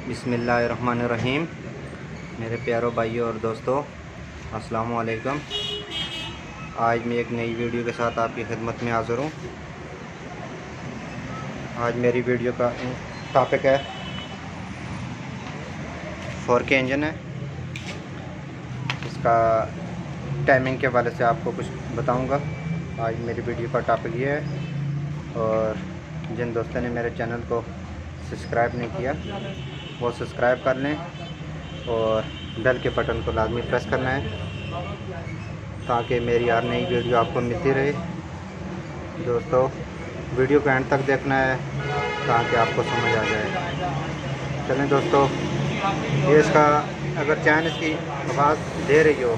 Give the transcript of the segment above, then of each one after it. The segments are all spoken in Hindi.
बिस्मिल्लाहिर्रहमानिर्रहीम। मेरे प्यारों भाइयों और दोस्तों, अस्सलाम वालेकुम। आज मैं एक नई वीडियो के साथ आपकी खिदमत में हाज़िर हूँ। आज मेरी वीडियो का टॉपिक है 4K इंजन है। इसका टाइमिंग के हवाले से आपको कुछ बताऊँगा। आज मेरी वीडियो का टॉपिक ये है, और जिन दोस्तों ने मेरे चैनल को सब्सक्राइब नहीं किया वो सब्सक्राइब कर लें और बेल के बटन को लाजमी प्रेस करना है ताकि मेरी हर नई वीडियो आपको मिलती रहे। दोस्तों, वीडियो को एंड तक देखना है ताकि आपको समझ आ जाए। चलें दोस्तों, ये इसका अगर चैन इसकी आवाज़ दे रही हो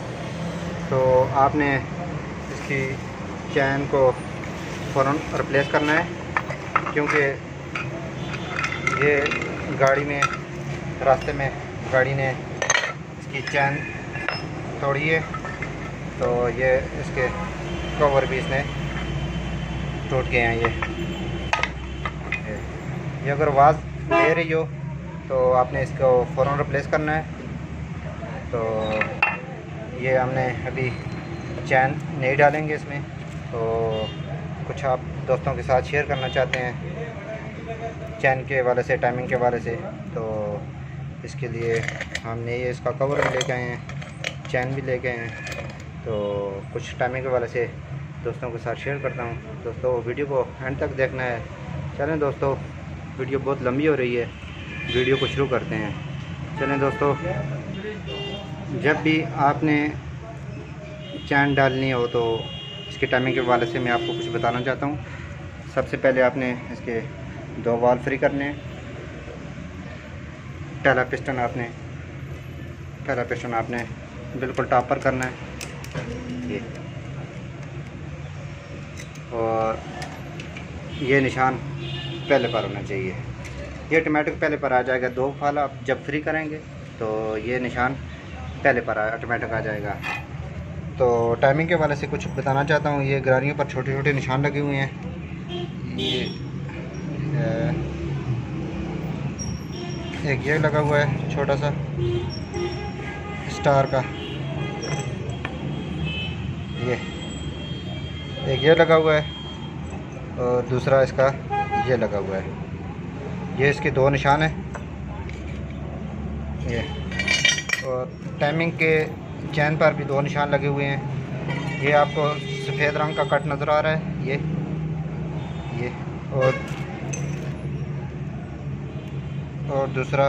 तो आपने इसकी चैन को फ़ौरन रिप्लेस करना है, क्योंकि ये गाड़ी में रास्ते में गाड़ी ने इसकी चैन तोड़ी है, तो ये इसके कवर भी इसने टूट गए हैं। ये अगर आवाज़ दे रही हो तो आपने इसको फ़ौरन रिप्लेस करना है। तो ये हमने अभी चैन नहीं डालेंगे इसमें, तो कुछ आप दोस्तों के साथ शेयर करना चाहते हैं चैन के हवाले से, टाइमिंग के हवाले से। तो इसके लिए हमने ये इसका कवर भी लेके आए हैं, चैन भी लेके आए हैं। तो कुछ टाइमिंग के हवाले से दोस्तों के साथ शेयर करता हूँ। दोस्तों, वीडियो को एंड तक देखना है। चलें दोस्तों, वीडियो बहुत लंबी हो रही है, वीडियो को शुरू करते हैं। चलें दोस्तों, जब भी आपने चैन डालनी हो तो इसके टाइमिंग के हवाले से मैं आपको कुछ बताना चाहता हूँ। सबसे पहले आपने इसके 2 वाल्व फ्री करने हैं। पहला पिस्टन आपने बिल्कुल टॉप पर करना है, ये, और ये निशान पहले पर होना चाहिए। ये ऑटोमेटिक पहले पर आ जाएगा। 2 वाल्व आप जब फ्री करेंगे तो ये निशान पहले पर ऑटोमेटिक आ जाएगा। तो टाइमिंग के वाले से कुछ बताना चाहता हूँ। ये गरारियों पर छोटे छोटे निशान लगे हुए हैं। एक ये लगा हुआ है छोटा सा स्टार का, ये लगा हुआ है, और दूसरा इसका ये लगा हुआ है। ये इसके 2 निशान हैं ये, और टाइमिंग के चैन पर भी 2 निशान लगे हुए हैं। ये आपको सफ़ेद रंग का कट नज़र आ रहा है, ये और दूसरा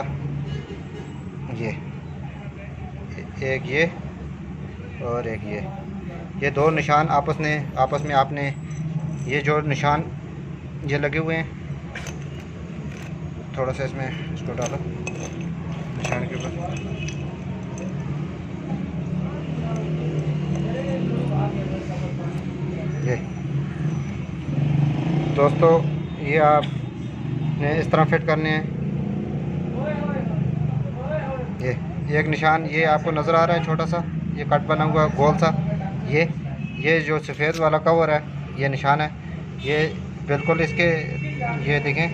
ये, एक ये और एक ये 2 निशान आपस में आपने ये जो निशान ये लगे हुए हैं, थोड़ा सा इसमें इसको डालो निशान के ऊपर। ये दोस्तों, ये आपने इस तरह फिट करने हैं। ये एक निशान ये आपको नज़र आ रहा है, छोटा सा ये कट बना हुआ गोल सा, ये जो सफ़ेद वाला कवर है ये निशान है। ये बिल्कुल इसके, ये देखें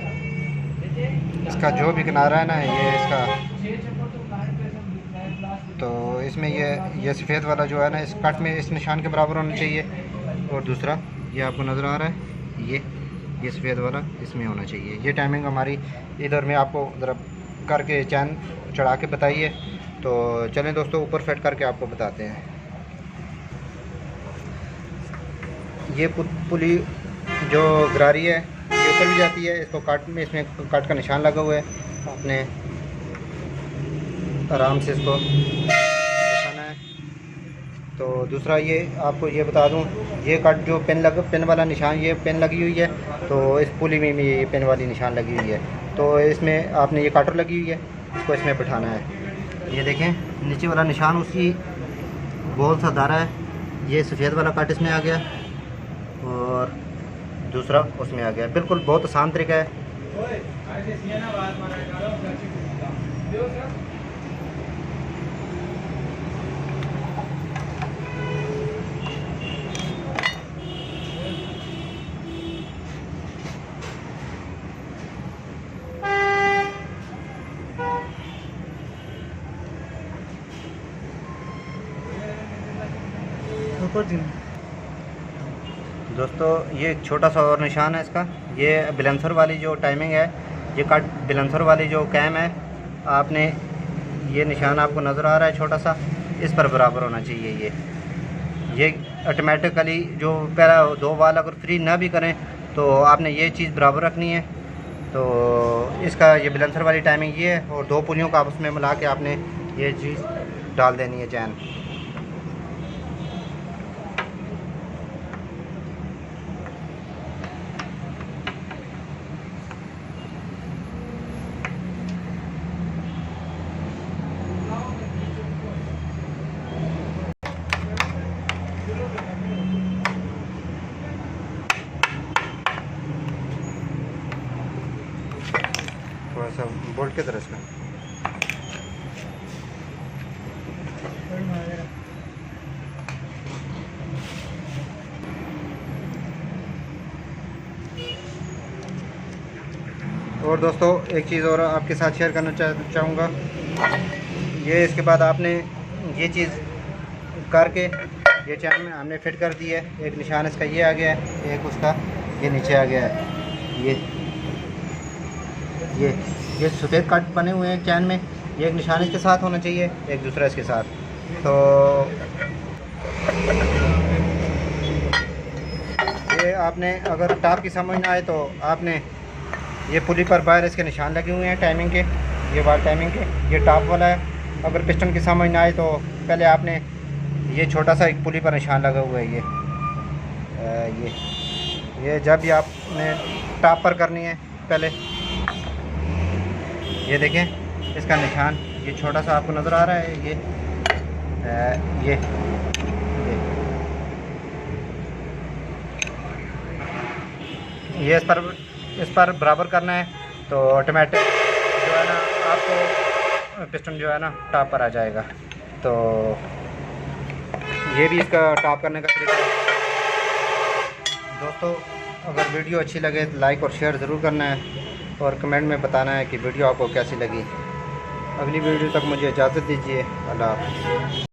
इसका जो भी किनारा है ना, ये इसका, तो इसमें ये सफ़ेद वाला जो है ना, इस कट में इस निशान के बराबर होना चाहिए। और दूसरा ये आपको नज़र आ रहा है, ये सफ़ेद वाला इसमें होना चाहिए। ये टाइमिंग हमारी इधर में आपको ज़रा करके चैन चढ़ा के बताइए। तो चलें दोस्तों, ऊपर फिट करके आपको बताते हैं। ये पुली जो गरारी है ये ऊपर भी जाती है। इसको काट में, इसमें काट का निशान लगा हुआ है। आपने आराम से इसको दिखाना है। तो दूसरा ये आपको ये बता दूं, ये कट जो पेन वाला निशान, ये पेन लगी हुई है, तो इस पुली में ये पेन वाली निशान लगी हुई है। तो इसमें आपने ये काटर लगी हुई है, इसको इसमें बिठाना है। ये देखें नीचे वाला निशान उसी गोल सा धारा है। ये सफ़ेद वाला कट इसमें आ गया और दूसरा उसमें आ गया। बिल्कुल बहुत आसान तरीका है। दोस्तों ये छोटा सा और निशान है इसका, ये बैलेंसर वाली जो टाइमिंग है, ये कट बैलेंसर वाली जो कैम है, आपने ये निशान आपको नज़र आ रहा है छोटा सा, इस पर बराबर होना चाहिए। ये ऑटोमेटिकली जो पहला 2 वाल अगर फ्री ना भी करें तो आपने ये चीज़ बराबर रखनी है। तो इसका ये बैलेंसर वाली टाइमिंग ये है, और 2 पुलियों का आपस में मिला के आपने ये चीज़ डाल देनी है चैन। थोड़ा सा बोल्ट की तरह इसका और दोस्तों एक चीज़ और आपके साथ शेयर करना चाहूँगा। ये इसके बाद आपने ये चीज़ करके ये चैन में हमने फिट कर दी है। एक निशान इसका ये आ गया है, एक उसका ये नीचे आ गया है। ये सफ़ेद कट बने हुए हैं चैन में, ये एक निशान इसके साथ होना चाहिए, एक दूसरा इसके साथ। तो ये आपने अगर टॉप की समझ ना आए तो आपने ये पुली पर बाहर इसके निशान लगे हुए हैं टाइमिंग के, ये वाल टाइमिंग के, ये टॉप वाला है। अगर पिस्टन की समझ ना आए तो पहले आपने ये छोटा सा एक पुली पर निशान लगा हुआ है, ये जब भी आपने टॉप पर करनी है पहले ये देखें इसका निशान, ये छोटा सा आपको नज़र आ रहा है, ये इस पर बराबर करना है तो ऑटोमेटिक जो है ना आपको पिस्टन जो है ना टॉप पर आ जाएगा। तो ये भी इसका टॉप करने का तरीका है। दोस्तों अगर वीडियो अच्छी लगे तो लाइक और शेयर ज़रूर करना है, और कमेंट में बताना है कि वीडियो आपको कैसी लगी। अगली वीडियो तक मुझे इजाज़त दीजिए। अल्लाह हाफ़िज़।